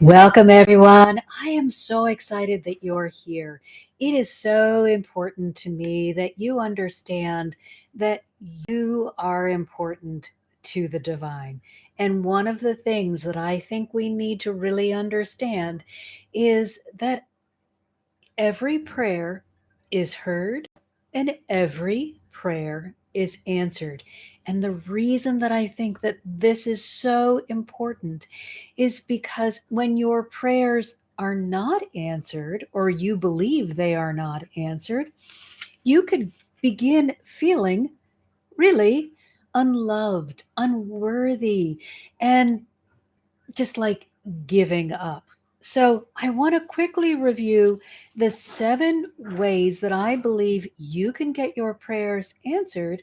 Welcome, everyone. I am so excited that you're here. It is so important to me that you understand that you are important to the divine. And one of the things that I think we need to really understand is that every prayer is heard and every prayer is answered. And the reason that I think that this is so important is because when your prayers are not answered, or you believe they are not answered, you could begin feeling really unloved, unworthy, and just like giving up. So, I want to quickly review the 7 ways that I believe you can get your prayers answered.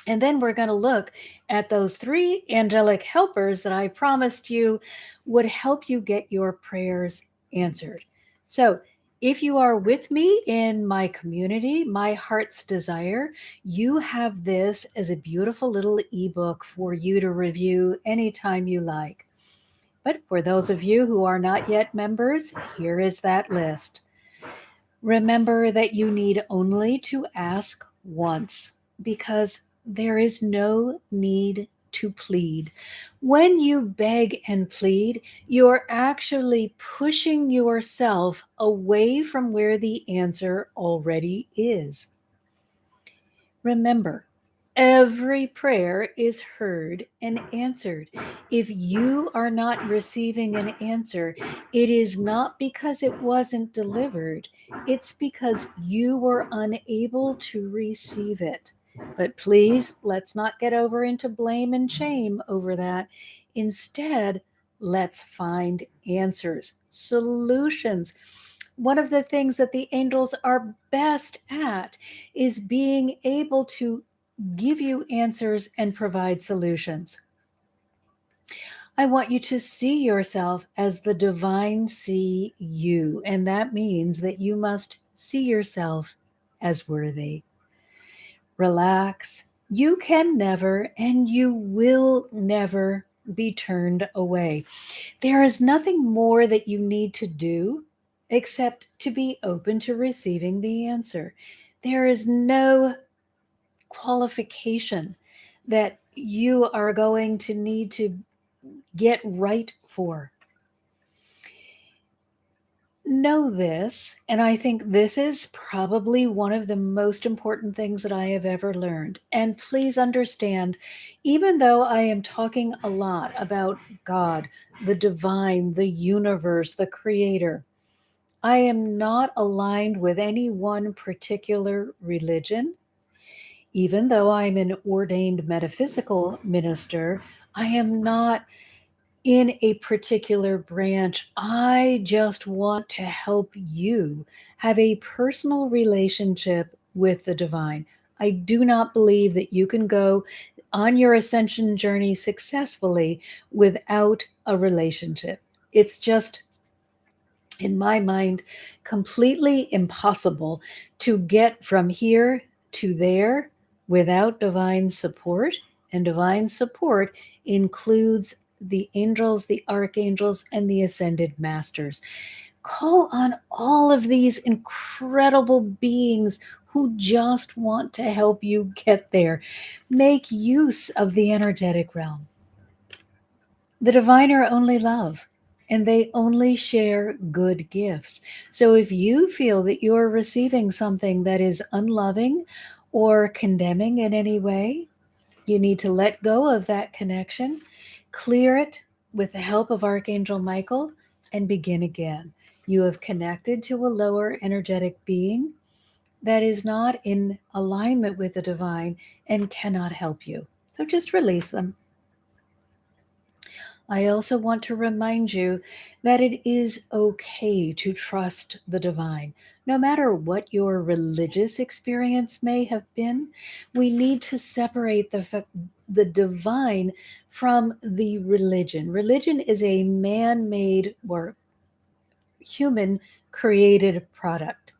And then we're going to look at those 3 angelic helpers that I promised you would help you get your prayers answered. So, if you are with me in my community, My Heart's Desire, you have this as a beautiful little ebook for you to review anytime you like. But for those of you who are not yet members, here is that list. Remember that you need only to ask once because there is no need to plead. When you beg and plead, you're actually pushing yourself away from where the answer already is. Remember, every prayer is heard and answered. If you are not receiving an answer, it is not because it wasn't delivered, it's because you were unable to receive it. But please, let's not get over into blame and shame over that. Instead, let's find answers, solutions. One of the things that the angels are best at is being able to give you answers and provide solutions. I want you to see yourself as the divine see you, and that means that you must see yourself as worthy. Relax. You can never and you will never be turned away. There is nothing more that you need to do except to be open to receiving the answer. There is no qualification that you are going to need to get right for. Know this, and I think this is probably one of the most important things that I have ever learned. And please understand, even though I am talking a lot about God, the divine, the universe, the creator, I am not aligned with any one particular religion. Even though I'm an ordained metaphysical minister, I am not in a particular branch. I just want to help you have a personal relationship with the divine. I do not believe that you can go on your ascension journey successfully without a relationship. It's just, in my mind, completely impossible to get from here to there without divine support. And divine support includes the angels, the archangels, and the ascended masters. Call on all of these incredible beings who just want to help you get there. Make use of the energetic realm. The divine are only love, and they only share good gifts. So if you feel that you're receiving something that is unloving or condemning in any way, you need to let go of that connection, clear it with the help of Archangel Michael, and begin again. You have connected to a lower energetic being that is not in alignment with the divine and cannot help you. So just release them. I also want to remind you that it is okay to trust the divine. No matter what your religious experience may have been, we need to separate the divine from the religion. Religion is a man made or human created product,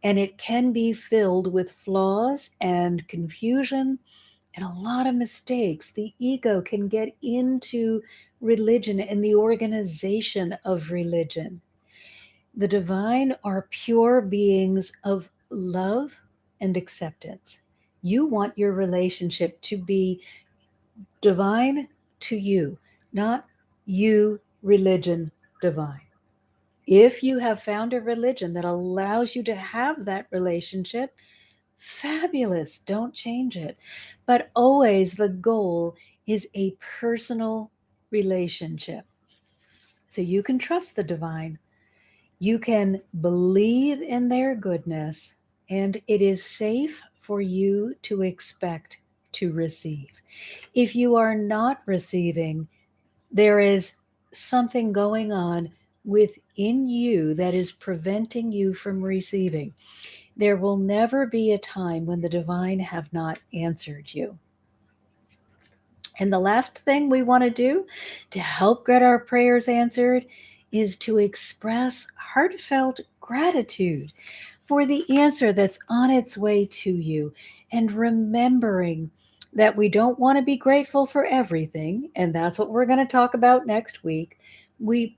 and it can be filled with flaws and confusion and a lot of mistakes. The ego can get into religion and the organization of religion. The divine are pure beings of love and acceptance. You want your relationship to be divine to you, not you, religion, divine. If you have found a religion that allows you to have that relationship, fabulous, don't change it. But always the goal is a personal relationship. So you can trust the divine, you can believe in their goodness, and it is safe for you to expect to receive. If you are not receiving, there is something going on within you that is preventing you from receiving. There will never be a time when the divine have not answered you. And the last thing we want to do to help get our prayers answered is to express heartfelt gratitude for the answer that's on its way to you, and remembering that we don't want to be grateful for everything, and that's what we're going to talk about next week. We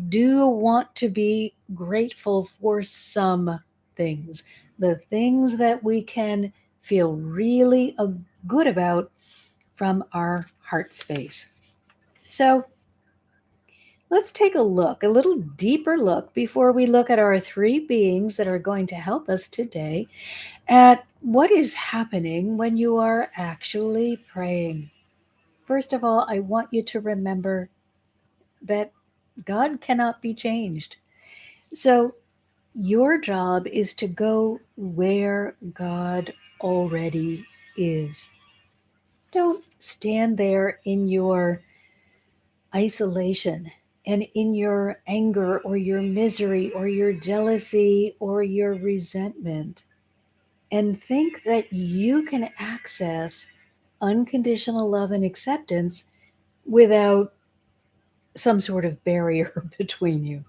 do want to be grateful for some things, the things that we can feel really good about from our heart space. So let's take a look, a little deeper look, before we look at our three beings that are going to help us today, at what is happening when you are actually praying. First of all, I want you to remember that God cannot be changed. So your job is to go where God already is. Don't stand there in your isolation and in your anger or your misery or your jealousy or your resentment and think that you can access unconditional love and acceptance without some sort of barrier between you.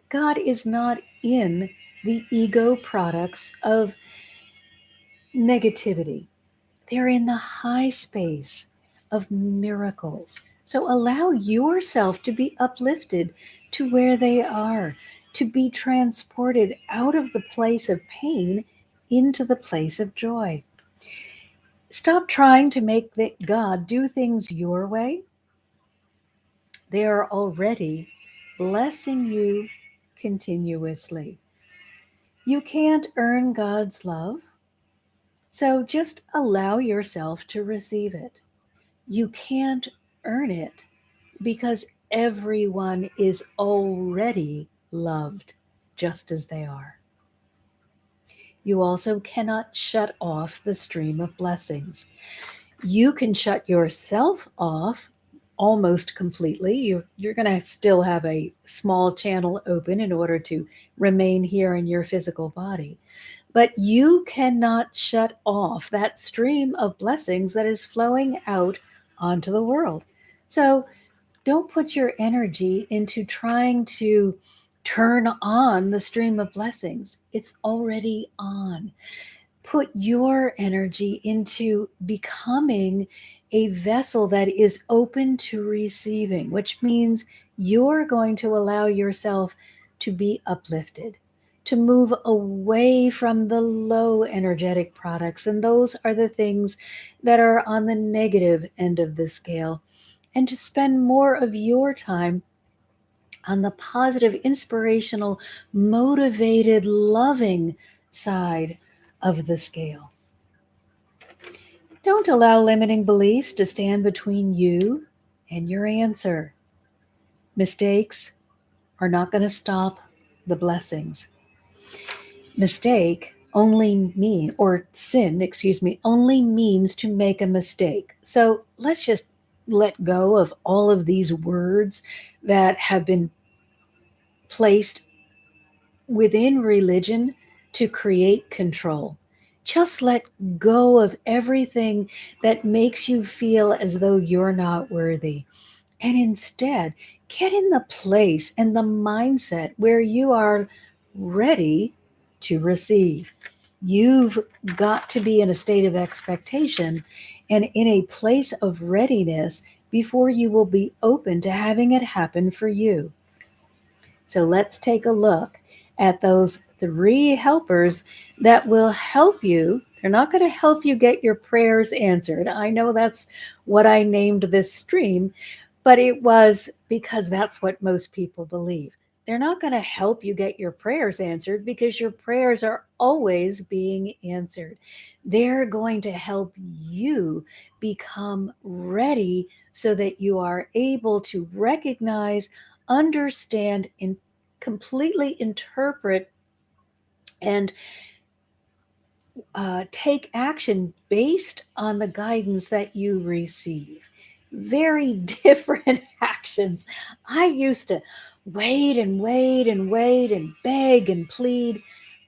God is not in the ego products of negativity. They're in the high space of miracles. So allow yourself to be uplifted to where they are, to be transported out of the place of pain into the place of joy. Stop trying to make God do things your way. They are already blessing you continuously. You can't earn God's love, so just allow yourself to receive it. You can't earn it because everyone is already loved just as they are. You also cannot shut off the stream of blessings. You can shut yourself off almost completely. You're going to still have a small channel open in order to remain here in your physical body. But you cannot shut off that stream of blessings that is flowing out onto the world. So don't put your energy into trying to turn on the stream of blessings. It's already on. Put your energy into becoming a vessel that is open to receiving, which means you're going to allow yourself to be uplifted, to move away from the low energetic products. And those are the things that are on the negative end of the scale, and to spend more of your time on the positive, inspirational, motivated, loving side of the scale. Don't allow limiting beliefs to stand between you and your answer. Mistakes are not going to stop the blessings. Mistake only mean, or sin, excuse me, only means to make a mistake. So let's just let go of all of these words that have been placed within religion to create control. Just let go of everything that makes you feel as though you're not worthy. And instead, get in the place and the mindset where you are ready to receive. You've got to be in a state of expectation and in a place of readiness before you will be open to having it happen for you. So let's take a look at those three helpers that will help you. They're not going to help you get your prayers answered. I know that's what I named this stream, but it was because that's what most people believe. They're not going to help you get your prayers answered because your prayers are always being answered. They're going to help you become ready so that you are able to recognize, understand, and completely interpret and take action based on the guidance that you receive. Very different actions. I used to wait and wait and wait and beg and plead.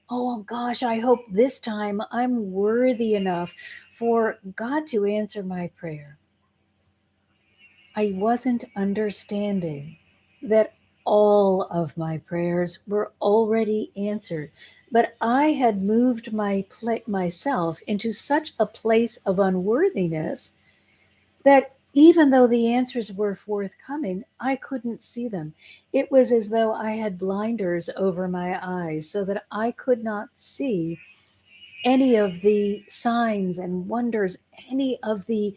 Oh gosh, I hope this time I'm worthy enough for God to answer my prayer. I wasn't understanding that all of my prayers were already answered, but I had moved myself into such a place of unworthiness that even though the answers were forthcoming, I couldn't see them. It was as though I had blinders over my eyes so that I could not see any of the signs and wonders, any of the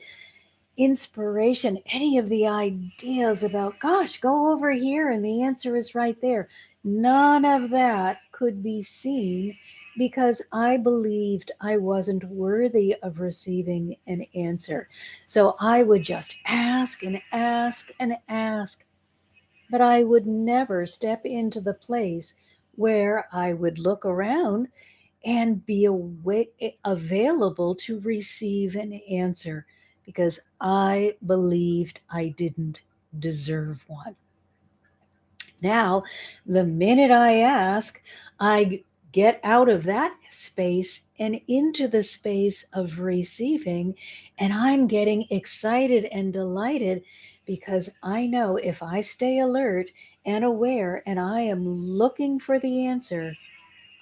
inspiration, any of the ideas about, gosh, go over here and the answer is right there. None of that could be seen because I believed I wasn't worthy of receiving an answer. So I would just ask and ask and ask, but I would never step into the place where I would look around and be available to receive an answer because I believed I didn't deserve one. Now, the minute I ask, I get out of that space and into the space of receiving, and I'm getting excited and delighted because I know if I stay alert and aware and I am looking for the answer,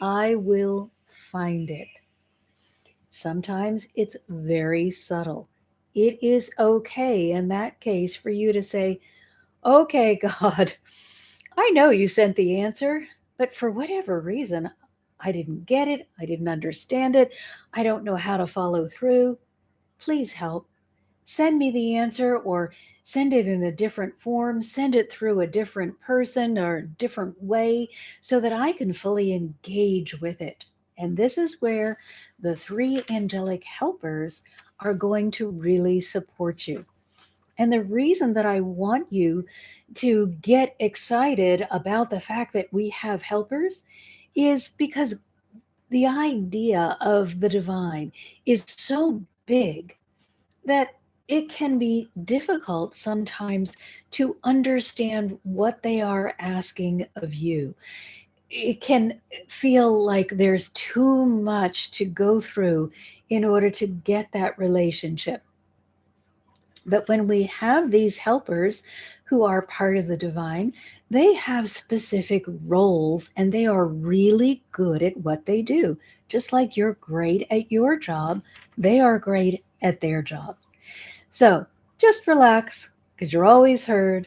I will find it. Sometimes it's very subtle. It is okay in that case for you to say, okay, God, I know you sent the answer, but for whatever reason, I didn't get it. I didn't understand it. I don't know how to follow through. Please help. Send me the answer or send it in a different form, send it through a different person or different way so that I can fully engage with it. And this is where the three angelic helpers are going to really support you. And the reason that I want you to get excited about the fact that we have helpers is because the idea of the divine is so big that it can be difficult sometimes to understand what they are asking of you. It can feel like there's too much to go through in order to get that relationship. But when we have these helpers who are part of the divine, they have specific roles and they are really good at what they do. Just like you're great at your job, they are great at their job. So just relax because you're always heard,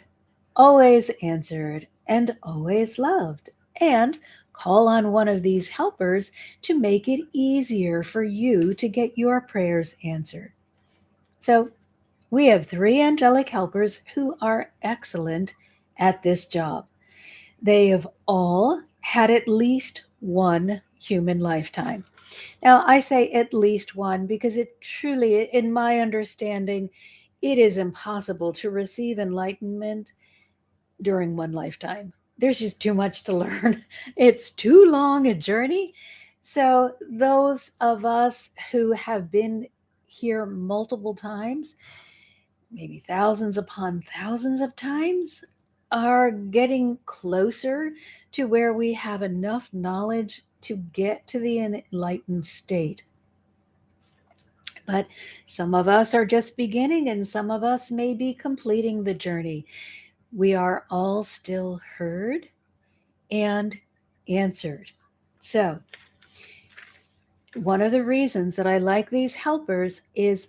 always answered, and always loved. And call on one of these helpers to make it easier for you to get your prayers answered. So we have three angelic helpers who are excellent at this job. They have all had at least one human lifetime. Now, I say at least one because it truly, in my understanding, it is impossible to receive enlightenment during one lifetime. There's just too much to learn. It's too long a journey. So, those of us who have been here multiple times, maybe thousands upon thousands of times, are getting closer to where we have enough knowledge to get to the enlightened state. But some of us are just beginning, and some of us may be completing the journey. We are all still heard and answered. So, One of the reasons that I like these helpers is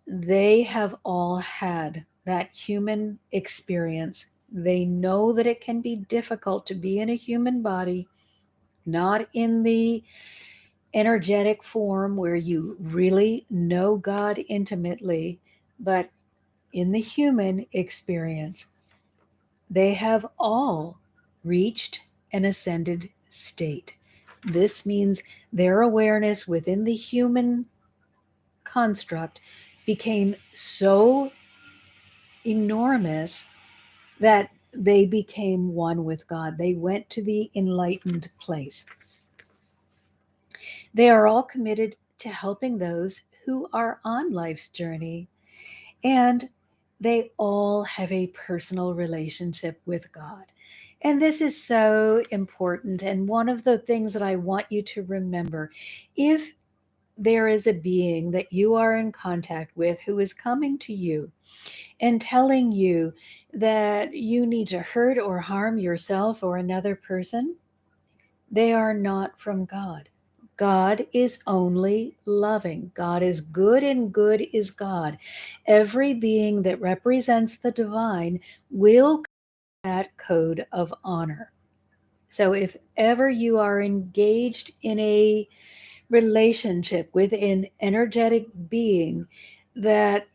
they have all had that human experience. They know that it can be difficult to be in a human body, not in the energetic form where you really know God intimately, but in the human experience. They have all reached an ascended state. This means their awareness within the human construct became so enormous that they became one with God. They went to the enlightened place. They are all committed to helping those who are on life's journey, and they all have a personal relationship with God. And this is so important. And one of the things that I want you to remember, if there is a being that you are in contact with who is coming to you and telling you that you need to hurt or harm yourself or another person, they are not from God. God is only loving. God is good, and good is God. Every being that represents the divine will that code of honor. So if ever you are engaged in a relationship with an energetic being that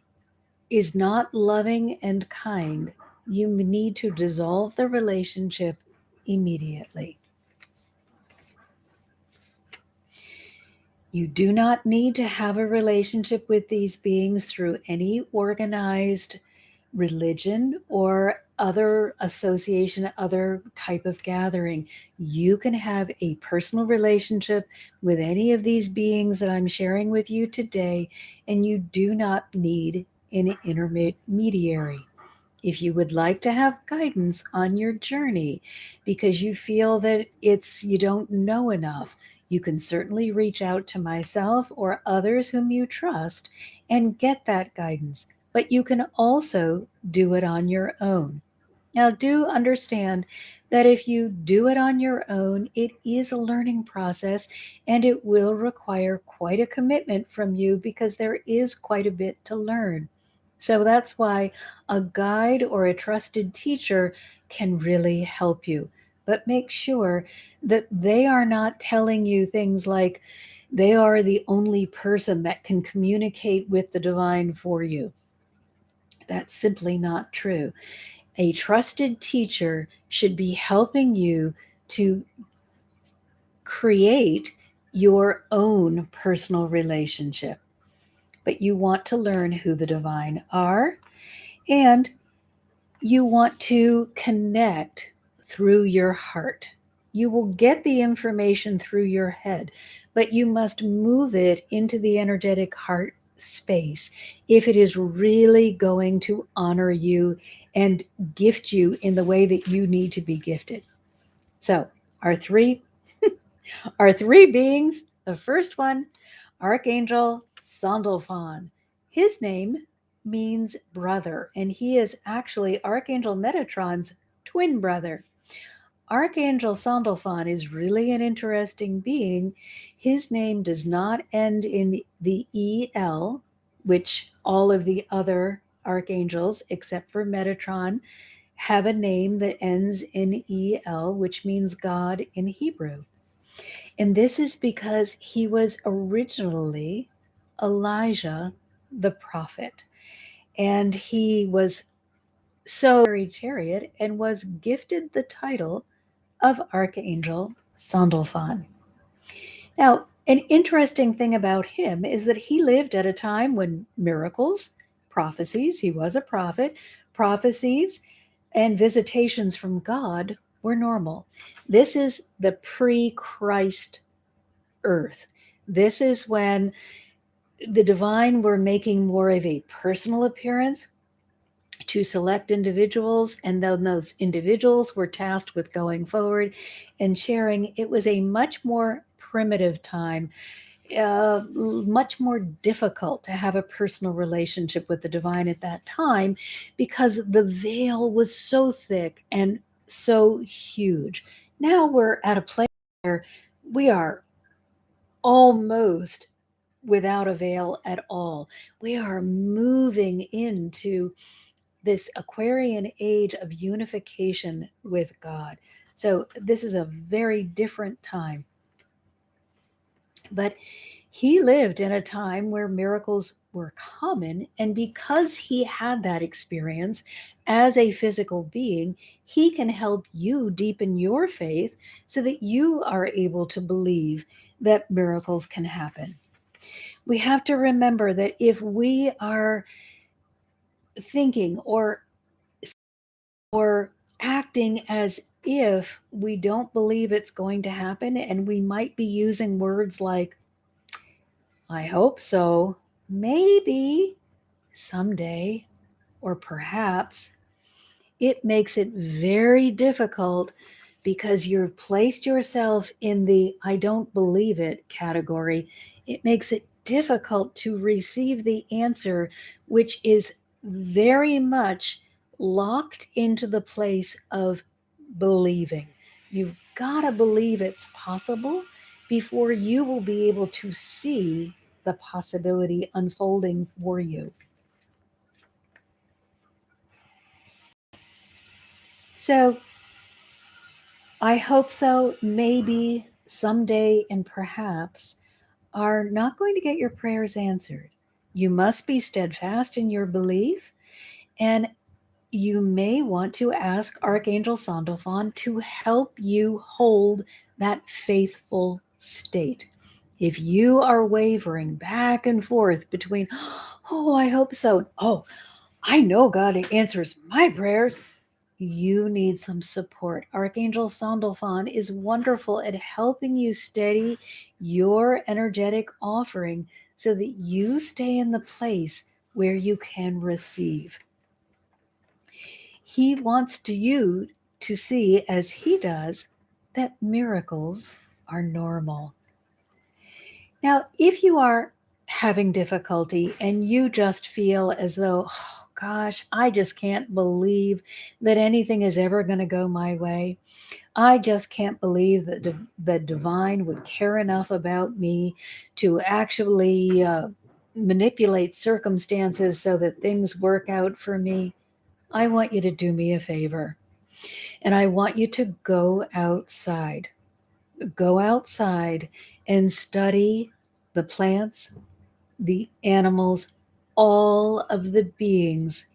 is not loving and kind, you need to dissolve the relationship immediately. You do not need to have a relationship with these beings through any organized religion or other association, other type of gathering. You can have a personal relationship with any of these beings that I'm sharing with you today, and you do not need an intermediary. If you would like to have guidance on your journey because you feel that you don't know enough, you can certainly reach out to myself or others whom you trust and get that guidance. But you can also do it on your own. Now, do understand that if you do it on your own, it is a learning process and it will require quite a commitment from you because there is quite a bit to learn. So that's why a guide or a trusted teacher can really help you. But make sure that they are not telling you things like they are the only person that can communicate with the divine for you. That's simply not true. A trusted teacher should be helping you to create your own personal relationship. But you want to learn who the divine are, and you want to connect through your heart. You will get the information through your head, but you must move it into the energetic heart space if it is really going to honor you and gift you in the way that you need to be gifted. So, our three our three beings, the first one, Archangel Sandalphon. His name means brother, and he is actually Archangel Metatron's twin brother. Archangel Sandalphon is really an interesting being. His name does not end in the EL, which all of the other archangels, except for Metatron, have a name that ends in EL, which means God in Hebrew. And this is because he was originally Elijah the prophet. And he was so very chariot and was gifted the title of Archangel Sandalphon. Now, an interesting thing about him is that he lived at a time when miracles, prophecies, he was a prophet, prophecies, and visitations from God were normal. This is the pre Christ earth. This is when the divine were making more of a personal appearance to select individuals, and then those individuals were tasked with going forward and sharing. It was a much more primitive time, much more difficult to have a personal relationship with the divine at that time because the veil was so thick and so huge. Now we're at a place where we are almost without a veil at all. We are moving into this Aquarian age of unification with God. So this is a very different time. But he lived in a time where miracles were common. And because he had that experience as a physical being, he can help you deepen your faith so that you are able to believe that miracles can happen. We have to remember that if we are thinking or acting as if we don't believe it's going to happen, and we might be using words like, I hope so, maybe, someday, or perhaps, it makes it very difficult because you've placed yourself in the I don't believe it category. It makes it difficult to receive the answer, which is very much locked into the place of believing. You've got to believe it's possible before you will be able to see the possibility unfolding for you. So, I hope so, maybe, someday, and perhaps are not going to get your prayers answered. You must be steadfast in your belief, and you may want to ask Archangel Sandalphon to help you hold that faithful state. If you are wavering back and forth between, oh, I hope so, oh, I know God answers my prayers, you need some support. Archangel Sandalphon is wonderful at helping you steady your energetic offering so that you stay in the place where you can receive. He wants you to see, as he does, that miracles are normal. Now, if you are having difficulty and you just feel as though, oh gosh, I just can't believe that anything is ever going to go my way. I just can't believe that the divine would care enough about me to actually manipulate circumstances so that things work out for me. I want you to do me a favor, and I want you to go outside. Go outside and study the plants, the animals, all of the beings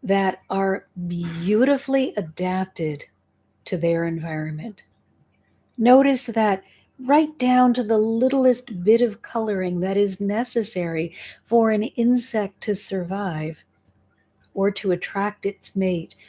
that are beautifully adapted to their environment. Notice that right down to the littlest bit of coloring that is necessary for an insect to survive or to attract its mate